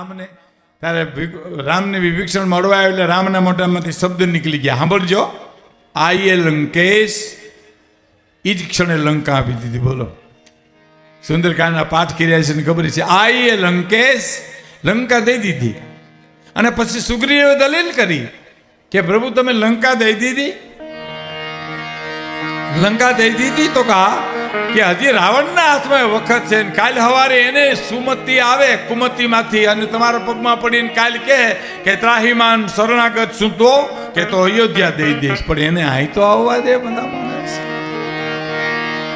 રામને ત્યારે રામને વિભીષણ મળવા આવ્યો એટલે રામના મોઢામાંથી શબ્દ નીકળી ગયા. સાંભળજો, આઈએ લંકેશ, એ જ ક્ષણે લંકા આપી દીધી. બોલો, સુંદરકાંડના પાઠ કર્યા છે ને ખબર છે. આઈએ લંકેશ, લંકા દઈ દીધી. અને પછી સુગ્રીવે દલીલ કરી કે પ્રભુ તમે લંકા દઈ દીધી, લંકા દઈ દીધી તો કા કે હજી રાવણના હાથમાં વખત છે ને કાલ સવારે એને સુમતિ આવે કુમતિમાંથી અને તમારા પગમાં પડીને કાલ કે ત્રાહીમાન શરણાગત શું તો કે તો અયોધ્યા દઈ દઈશ. પણ એને અહીં તો આવવા દે બધા માણસ.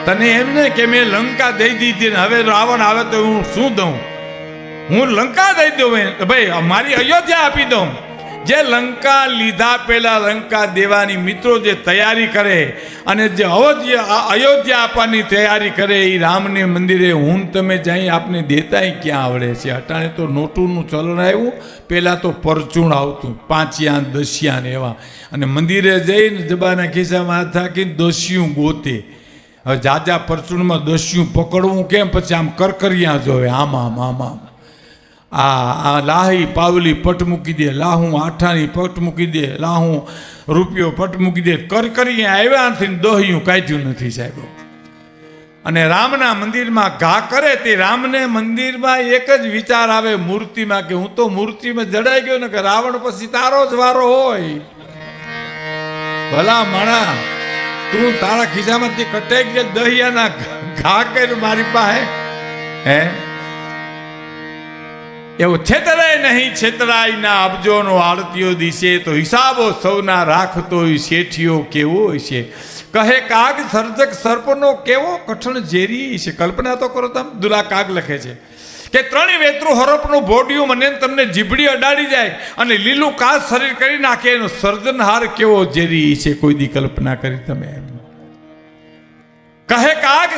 તને એમને કે મેં લંકા દઈ દીધી ને હવે રાવણ આવે તો હું શું દઉં? હું લંકા દઈ દઉં ભાઈ, મારી અયોધ્યા આપી દઉં. જે લંકા લીધા પહેલા લંકા દેવાની મિત્રો જે તૈયારી કરે અને જે અયોધ્યા આપવાની તૈયારી કરે એ રામને મંદિરે હું તમે જાય આપને દેતાય ક્યાં આવડે છે? અટાણે તો નોટુનું ચલણ આવ્યું, પહેલાં તો પરચૂણ આવતું 5 10 ને એવા. અને મંદિરે જઈને જબાના ખિસ્સામાં હાથ રાખીને દસ્યું ગોતે. હવે જાજા પરચૂણમાં દસ્યું પકડવું કેમ? પછી આમ કરકરિયા જોવે, આમ આમ આમ આમ. આ લાહી પાવલી પટ મૂકી દે, લાહું આઠાની પટ મૂકી દે, લાહું રૂપિયો પટ મૂકી દે. કરકરી આવ્યા નથી, દોહ્યું કાઢ્યું નથી સાહેબ. અને રામના મંદિરમાં ઘા કરે તે રામને મંદિરમાં એક જ વિચાર આવે મૂર્તિમાં કે હું તો મૂર્તિમાં જડાઈ ગયો ને કે રાવણ પછી તારો જ વારો હોય. ભલા માણા, તું તારા ખિસ્સામાંથી કટાઈ ગયા દહિયાના ઘા કર મારી પાસે હે? એવું છેતરાય નહીં છેતરાય ના અબજોનો આળતીઓ દિશે તો હિસાબો સૌના રાખતો શેઠિયો કેવો છે. કહે કાગ સર્જક સર્પનો કેવો કઠણ ઝેરી છે. કલ્પના તો કરો તમે. દુલા કાગ લખે છે કે 3 વેતરું હરપનું ભોડિયું મને તમને જીભડી અડાડી જાય અને લીલું કાચ શરીર કરી નાખે એનો સર્જનહાર કેવો ઝેરી છે. કોઈ દી કલ્પના કરી તમે? કહે કાગ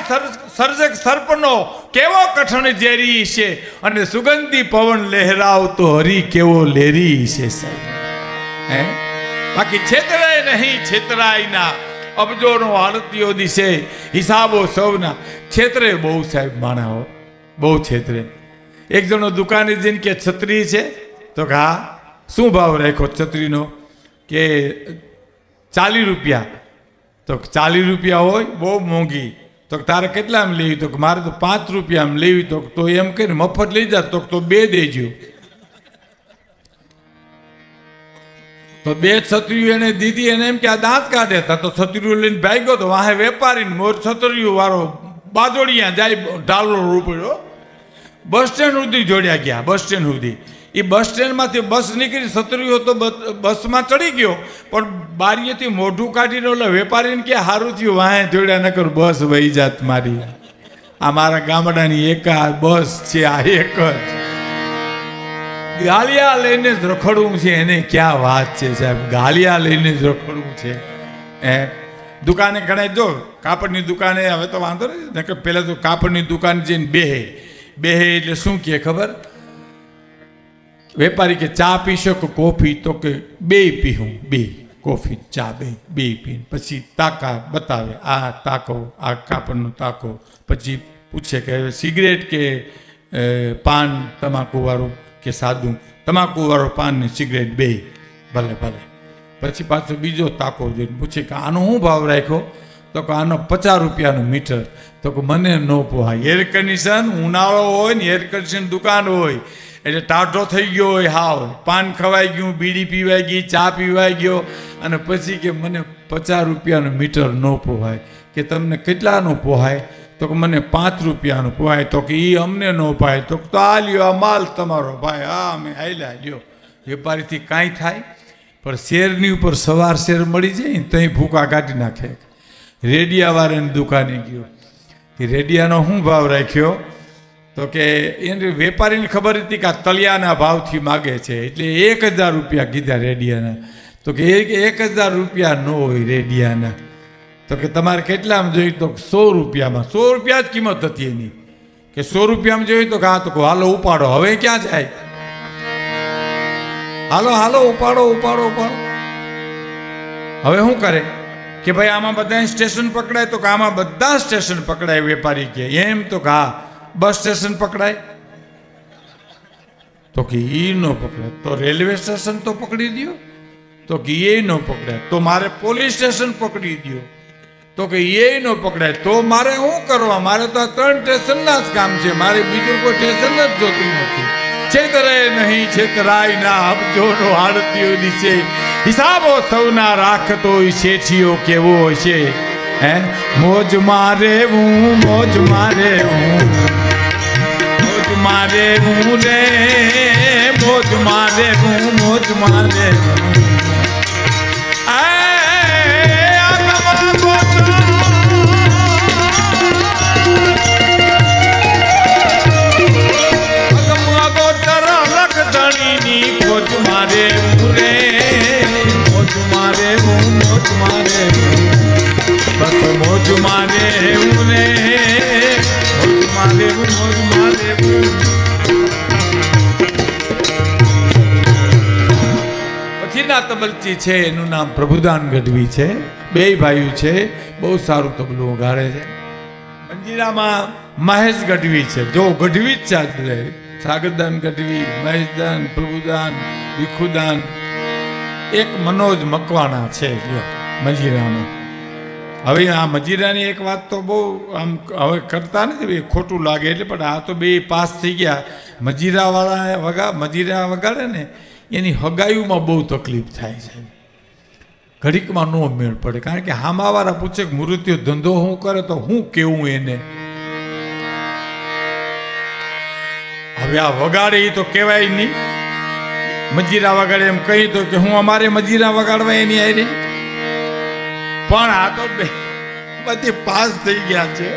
સર્જક સર્પનો કેવો કઠણ ઝેરી છે અને સુગંધી પવન લહેરાવતો હરી કેવો લેરી છે સાહેબ હે? બાકી છેતરાય નહીં છેતરાય ના અબજોનો આરતીઓ દિશે હિસાબો સૌના. છેતરે બહુ સાહેબ માણાઓ, બહુ છેતરે. એક જણો દુકાને જઈને કે છત્રી છે તો કે હા. શું ભાવ રાખ્યો છત્રીનો? કે 40 રૂપિયા. તો 40 રૂપિયા હોય બહુ મોંઘી. તો તારે કેટલામાં લેવી? તો મારે તો 5 રૂપિયામાં લેવી. તો એમ કહીને મફત લઈ જા તો 2 દેજો. તો 2 છત્રીઓ એને દીધી. એને એમ કે આ દાંત કાઢે હતા તો છત્રીઓ લઈને ભાગ્યો. તો વાહે વેપારી મોર છત્રીઓ વાળો બાજોડિયા જાય ઢાલો રૂપિયો બસ સ્ટેન્ડ સુધી જોડ્યા ગયા. બસ સ્ટેન્ડ સુધી એ બસ સ્ટેન્ડમાંથી બસ નીકળી છત્રીઓ તો બસમાં ચડી ગયો પણ બારીએથી મોઢું કાઢીને ઓલા વેપારીને કે સારું થયું વાહે જોડ્યા ન કરું બસ વહી જાત મારી. આ મારા ગામડાની એક આ બસ છે, આ એક જ ગાલિયા લઈને જ રખડવું છે. એને ક્યાં વાત છે સાહેબ? ગાલિયા લઈને જ રખડવું છે. દુકાને ગણાય જો કાપડની દુકાને હવે તો વાંધો નહીં કે પહેલાં તો કાપડની દુકાન જઈને બેહે એટલે શું કહે ખબર? વેપારી કે ચા પીશો કે કોફી? તો કે 2 પીવું, 2 કોફી ચા 2 પીને પછી તાકા બતાવે. આ તાકો, આ કાપડનો તાકો. પછી પૂછે કે સિગરેટ કે પાન તમાકુવાળું કે સાદું? તમાકુવાળું પાન ને સિગરેટ 2. ભલે ભલે. પછી પાછો બીજો તાકો જોઈને પૂછે કે આનો શું ભાવ રાખ્યો? તો કે આનો 50 રૂપિયાનું મીટર. તો કે મને ન પોહાય. એર કન્ડિશન ઉનાળો હોય ને એર કન્ડિશન દુકાન હોય એટલે ટાઢો થઈ ગયો હોય હાવ. પાન ખવાઈ ગયું, બીડી પીવાઈ ગઈ, ચા પીવાઈ ગયો અને પછી કે મને 50 રૂપિયાનું મીટર ન પોહાય. કે તમને કેટલાનું પોહાય? તો કે મને 5 રૂપિયાનું પોહાય. તો કે એ અમને ન પાય. તો આ લ્યો આ માલ તમારો ભાઈ. હા અમે હાલ્યા લ્યો. વેપારીથી કાંઈ થાય પણ શેરની ઉપર સવાર શેર મળી જાય ને ત્યાં ભૂકા કાઢી નાખે. રેડિયાવાળાની દુકાને ગયો. એ રેડિયાનો શું ભાવ રાખ્યો? તો કે એને વેપારીને ખબર હતી કે આ તલિયાના ભાવથી માગે છે એટલે 1000 રૂપિયા કીધા રેડિયાના. તો કે 1000 રૂપિયા ન હોય રેડિયાના. તો કે તમારે કેટલામાં જોઈએ? તો 100 રૂપિયામાં. 100 રૂપિયા જ કિંમત હતી એની. કે 100 રૂપિયામાં જોઈએ? તો કે હા. તો હાલો ઉપાડો. હવે ક્યાં જાય? હાલો હાલો ઉપાડો ઉપાડો ઉપાડો. હવે શું કરે કે ભાઈ આમાં બધા સ્ટેશન પકડાય? તો કે આમાં બધા સ્ટેશન પકડાય. વેપારી કે એમ? તો કે હા. બસ સ્ટેશન પકડાય? તો કે એ ન પકડે તો રેલવે સ્ટેશન તો પકડી દો, તો કે એ ન પકડે તો મારે પોલીસ સ્ટેશન પકડી દો, તો કે એ ન પકડાય તો મારે શું કરવા? મારે તો આ 3 સ્ટેશનના જ કામ છે, મારે બીજું કોઈ સ્ટેશન જ જોતું નથી. છેતરાય નહીં છેતરાય ના અબજોનો આડતીઓ દિશે, હિસાબો સૌના રાખતો શેઠિયો કેવો હશે. હે મોજ મારે હું, મોજ મારે હું, મોજ મારે હું રે, મોજ મારે હું, મોજ મારે હું. મોજ મારે હું રે, મોજ મારે હું, મોજ મારે બસ મોજ મારે હું રે, મોજ મારે હું, મોજ મારે હું. પછીના તબલચી છે એનું નામ પ્રભુદાન ગઢવી છે. 2 ભાઈઓ છે, બહુ સારું તબલું વગાડે છે. મંજીરામાં મહેશ ગઢવી છે, જો ગઢવી જ ચાલે. સાગરદાન ગઢવી, મહેશદાન, પ્રભુદાન, ભીખુદાન. એક મનોજ મકવાણા છે મજીરામાં. હવે આ મજીરાની એક વાત તો બહુ આમ હવે કરતા નથી, ખોટું લાગે એટલે, પણ આ તો 2 પાસ થઈ ગયા. મજીરાવાળા મજીરા વગાડે ને એની હગાયુમાં બહુ તકલીફ થાય છે, ઘડીકમાં નો મેળ પડે. કારણ કે હામાવાળા પૂછે કે મૃત્યુ ધંધો શું કરે તો હું કેવું એને. હવે આ વગાડે એ તો કહેવાય નહીં. મજીરા વગાડે એમ કહી તો કે હું અમારે મજીરા વગાડવા એની આવી, પણ આ તો બધી પાસ થઈ ગયા છે.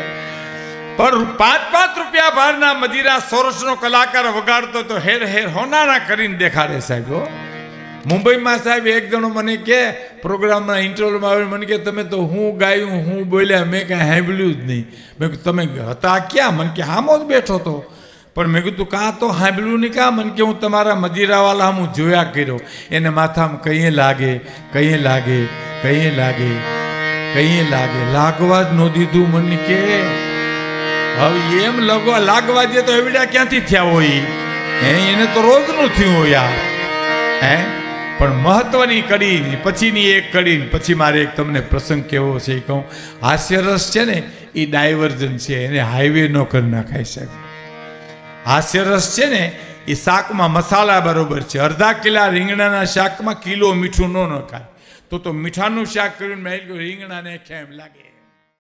પણ 5-5 રૂપિયા ભારના મજીરા સોરસનો કલાકાર વગાડતો તો હેર હેર હોનારા કરીને દેખાડે સાહેબ. મુંબઈમાં સાહેબ એક જણો મને કે પ્રોગ્રામના ઇન્ટરવ્યુમાં આવે, મને કે તમે તો હું ગાયું હું બોલ્યા, મેં કાંઈ સાંભળ્યું જ નહીં. મેં કીધું તમે હતા ક્યાં? મને કે હામો જ બેઠો હતો. પણ મેં કીધું કાં તો સાંભળ્યું નહીં, કાં? મને કે હું તમારા મજીરાવાળા હું જોયા કર્યો, એને માથામાં કંઈ લાગે, કંઈ લાગે, કંઈ લાગે, કંઈ લાગે, લાગવા જ ન દીધું. મને કે હવે એમ લાગવા દે તો એવડ્યા ક્યાંથી થયા હોય? એને તો રોજનું થયું હોય. હે પણ મહત્વની કડી પછીની એક કડી, પછી મારે એક તમને પ્રસંગ કેવો છે એ કહું. હાસ્યરસ છે ને એ ડાયવર્જન છે, એને હાઈવે ન કરી નાખાય સાહેબ. હાસ્યરસ છે ને એ શાકમાં મસાલા બરોબર છે. અડધા કિલા રીંગણાના શાકમાં કિલો મીઠું ન નખાય, તો મીઠાનું શાક કર્યું મેં રીંગણાને કેમ લાગે.